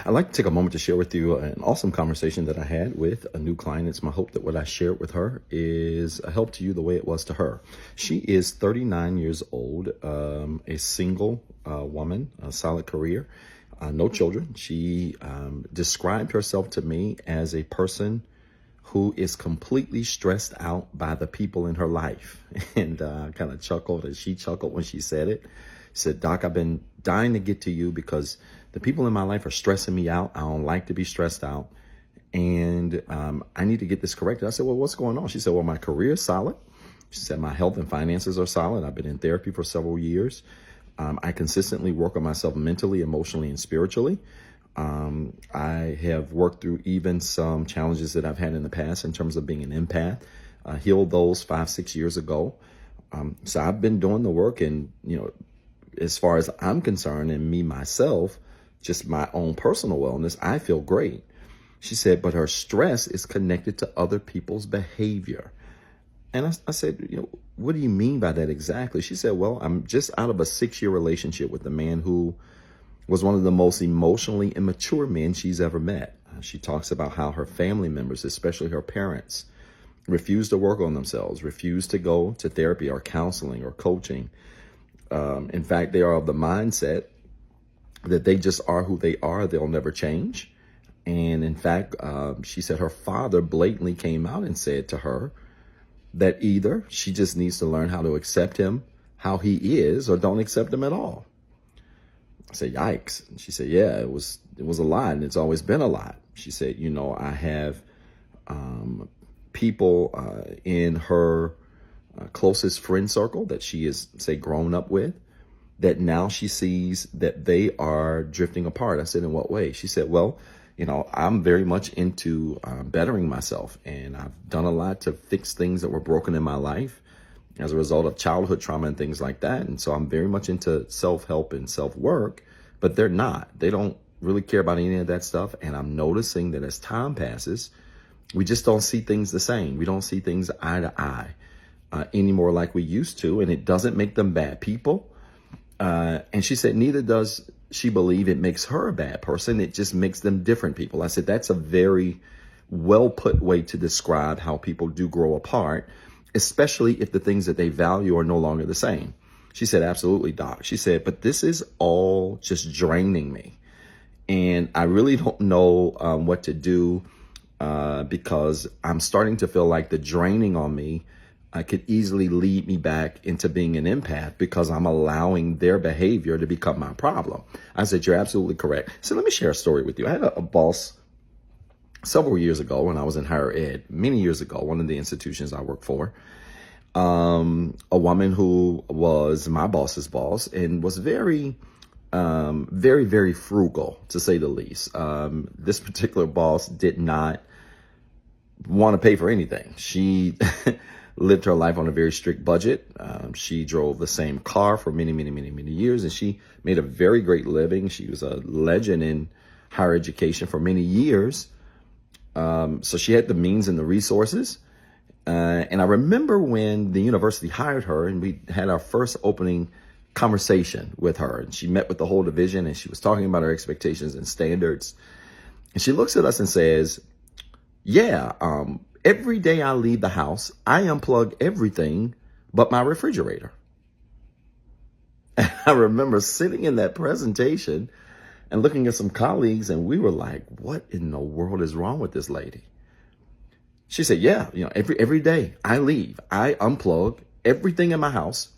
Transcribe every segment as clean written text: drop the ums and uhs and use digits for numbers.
I'd like to take a moment to share with you an awesome conversation that I had with a new client. It's my hope that what I shared with her is a help to you the way it was to her. She is 39 years old, a single woman, a solid career, no children. She described herself to me as a person who is completely stressed out by the people in her life. And I kind of chuckled, and she chuckled when she said it. She said, "Doc, I've been dying to get to you because the people in my life are stressing me out. I don't like to be stressed out. And I need to get this corrected." I said, "Well, what's going on?" She said, "Well, my career is solid." She said, "My health and finances are solid. I've been in therapy for several years. I consistently work on myself mentally, emotionally, and spiritually. I have worked through even some challenges that I've had in the past in terms of being an empath, healed those 5-6 years ago. So I've been doing the work, and, as far as I'm concerned, and me, myself, just my own personal wellness, I feel great." She said, "But her stress is connected to other people's behavior." And I said, "What do you mean by that exactly?" She said, "Well, I'm just out of a 6-year relationship with a man who was one of the most emotionally immature men she's ever met." She talks about how her family members, especially her parents, refuse to work on themselves, refuse to go to therapy or counseling or coaching. In fact, they are of the mindset that they just are who they are. They'll never change. And in fact, she said her father blatantly came out and said to her that either she just needs to learn how to accept him how he is, or don't accept him at all. I said, "Yikes." And she said, "Yeah, it was a lot, and it's always been a lot." She said, "I have people in her closest friend circle that she is, say, grown up with, that now she sees that they are drifting apart." I said, "In what way?" She said, "Well, I'm very much into bettering myself, and I've done a lot to fix things that were broken in my life as a result of childhood trauma and things like that. And so I'm very much into self-help and self-work, but they're not. They don't really care about any of that stuff. And I'm noticing that as time passes, we just don't see things the same. We don't see things eye to eye anymore like we used to. And it doesn't make them bad people." And she said, neither does she believe it makes her a bad person. It just makes them different people. I said, that's a very well put way to describe how people do grow apart, especially if the things that they value are no longer the same. She said, "Absolutely, Doc." She said, "But this is all just draining me. And I really don't know what to do because I'm starting to feel like the draining on me could easily lead me back into being an empath because I'm allowing their behavior to become my problem." I said, "You're absolutely correct." So let me share a story with you. I had a boss several years ago when I was in higher ed, many years ago, one of the institutions I worked for, a woman who was my boss's boss and was very, very frugal, to say the least. This particular boss did not want to pay for anything. She lived her life on a very strict budget. She drove the same car for many years, and she made a very great living. She was a legend in higher education for many years. So she had the means and the resources. And I remember when the university hired her and we had our first opening conversation with her, and she met with the whole division and she was talking about her expectations and standards. And she looks at us and says, "Yeah, every day I leave the house, I unplug everything but my refrigerator." And I remember sitting in that presentation and looking at some colleagues, and we were like, what in the world is wrong with this lady? She said, "Yeah, every day I leave, I unplug everything in my house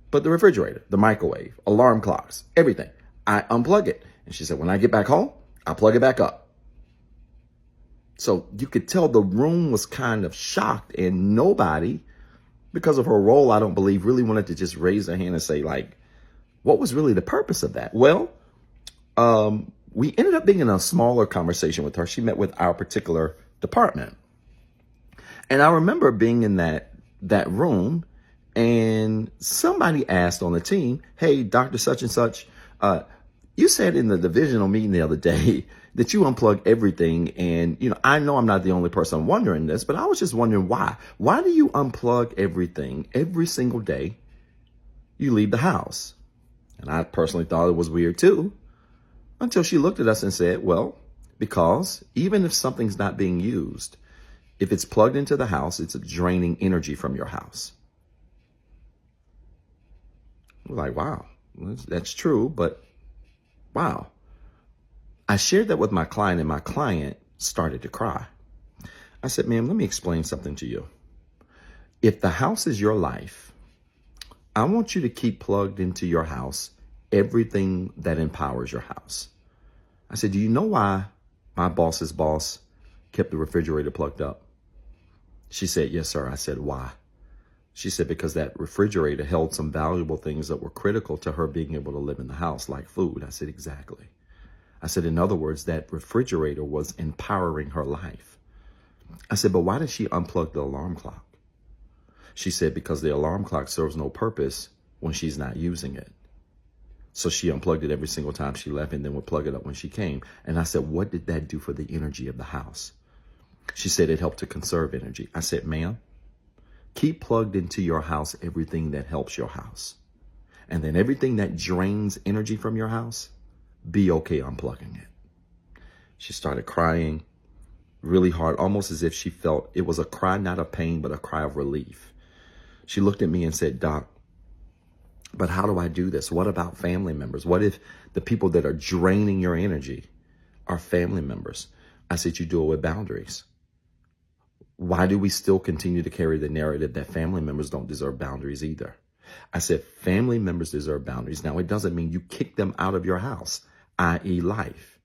but the refrigerator, the microwave, alarm clocks, everything. I unplug it." And she said, "When I get back home, I plug it back up." So you could tell the room was kind of shocked, and nobody, because of her role, I don't believe, really wanted to just raise their hand and say, like, what was really the purpose of that? Well, we ended up being in a smaller conversation with her. She met with our particular department. And I remember being in that room, and somebody asked on the team, "Hey, Dr. Such and Such, you said in the divisional meeting the other day that you unplug everything. And, I know I'm not the only person wondering this, but I was just wondering why. Why do you unplug everything every single day you leave the house?" And I personally thought it was weird too. Until she looked at us and said, well, because even if something's not being used, if it's plugged into the house, it's draining energy from your house. We're like, wow, that's true, but wow. I shared that with my client, and my client started to cry. I said, ma'am, let me explain something to you. If the house is your life, I want you to keep plugged into your house everything that empowers your house. I said, do you know why my boss's boss kept the refrigerator plugged up? She said, yes, sir. I said, why? She said, because that refrigerator held some valuable things that were critical to her being able to live in the house, like food. I said, exactly. I said, in other words, that refrigerator was empowering her life. I said, but why did she unplug the alarm clock? She said, because the alarm clock serves no purpose when she's not using it. So she unplugged it every single time she left and then would plug it up when she came. And I said, what did that do for the energy of the house? She said it helped to conserve energy. I said, ma'am, keep plugged into your house everything that helps your house. And then everything that drains energy from your house, be okay unplugging it. She started crying really hard, almost as if she felt it was a cry, not of pain, but a cry of relief. She looked at me and said, Doc, but how do I do this? What about family members? What if the people that are draining your energy are family members? I said, you do it with boundaries. Why do we still continue to carry the narrative that family members don't deserve boundaries either? I said, family members deserve boundaries. Now, it doesn't mean you kick them out of your house, i.e. life.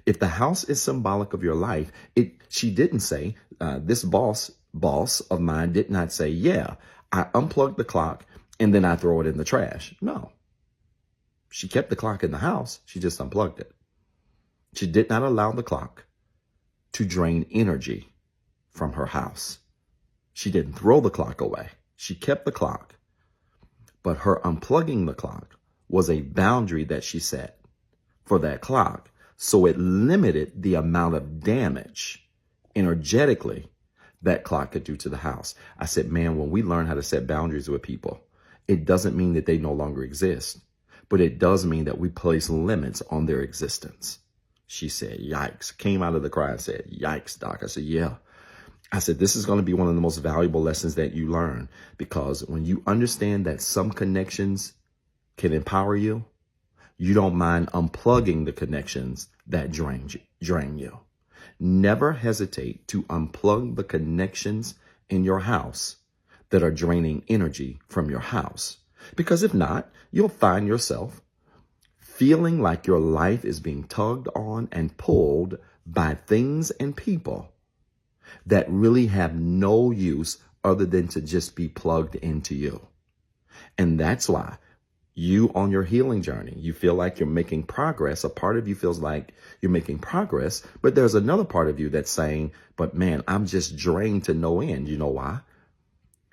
If the house is symbolic of your life, she didn't say, this boss of mine did not say, yeah, I unplugged the clock and then I throw it in the trash. No, she kept the clock in the house. She just unplugged it. She did not allow the clock to drain energy from her house. She didn't throw the clock away. She kept the clock, but her unplugging the clock was a boundary that she set for that clock. So it limited the amount of damage energetically that clock could do to the house. I said, man, when we learn how to set boundaries with people, it doesn't mean that they no longer exist, but it does mean that we place limits on their existence. She said, yikes, came out of the cry and said, yikes, Doc. I said, yeah. I said, this is going to be one of the most valuable lessons that you learn, because when you understand that some connections can empower you, you don't mind unplugging the connections that drain you. Never hesitate to unplug the connections in your house that are draining energy from your house. Because if not, you'll find yourself feeling like your life is being tugged on and pulled by things and people that really have no use other than to just be plugged into you. And that's why you on your healing journey, you feel like you're making progress. A part of you feels like you're making progress, but there's another part of you that's saying, but man, I'm just drained to no end. You know why?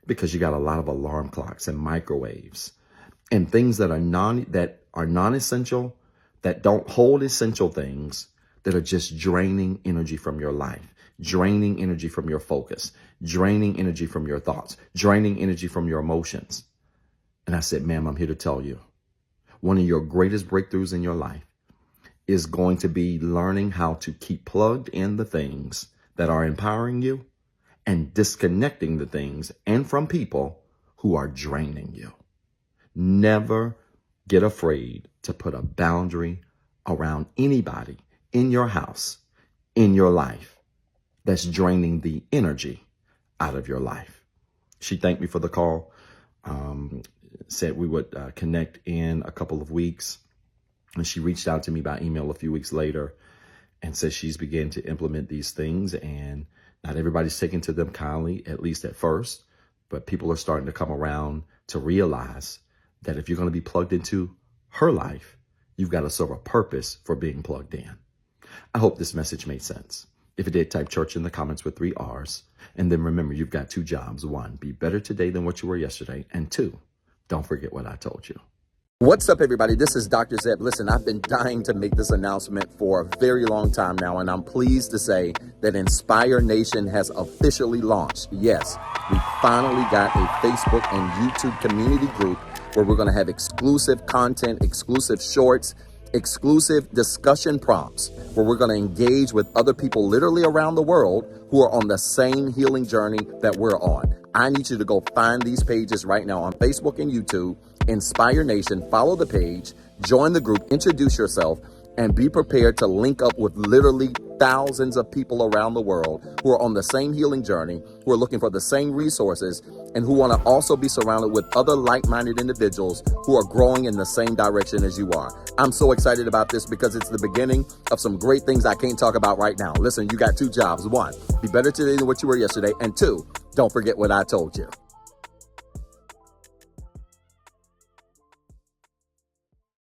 Because you got a lot of alarm clocks and microwaves and things that are non-essential, that don't hold essential things, that are just draining energy from your life, draining energy from your focus, draining energy from your thoughts, draining energy from your emotions. And I said, ma'am, I'm here to tell you, one of your greatest breakthroughs in your life is going to be learning how to keep plugged in the things that are empowering you and disconnecting the things and from people who are draining you. Never get afraid to put a boundary around anybody in your house, in your life, that's draining the energy out of your life. She thanked me for the call. Said we would connect in a couple of weeks. And she reached out to me by email a few weeks later and said she's began to implement these things. And not everybody's taking to them kindly, at least at first. But people are starting to come around to realize that if you're going to be plugged into her life, you've got to serve a purpose for being plugged in. I hope this message made sense. If it did, type church in the comments with 3 R's. And then remember, you've got 2 jobs. 1, be better today than what you were yesterday. And 2, don't forget what I told you. What's up, everybody? This is Dr. Zeb. Listen, I've been dying to make this announcement for a very long time now, and I'm pleased to say that Inspire Nation has officially launched. Yes, we finally got a Facebook and YouTube community group where we're going to have exclusive content, exclusive shorts, exclusive discussion prompts where we're going to engage with other people literally around the world who are on the same healing journey that we're on. I need you to go find these pages right now on Facebook and YouTube. Inspire Nation, follow the page, join the group, introduce yourself, and be prepared to link up with literally thousands of people around the world who are on the same healing journey, who are looking for the same resources, and who want to also be surrounded with other like-minded individuals who are growing in the same direction as you are. I'm so excited about this because it's the beginning of some great things I can't talk about right now. Listen, you got 2 jobs. 1, be better today than what you were yesterday. And 2, don't forget what I told you.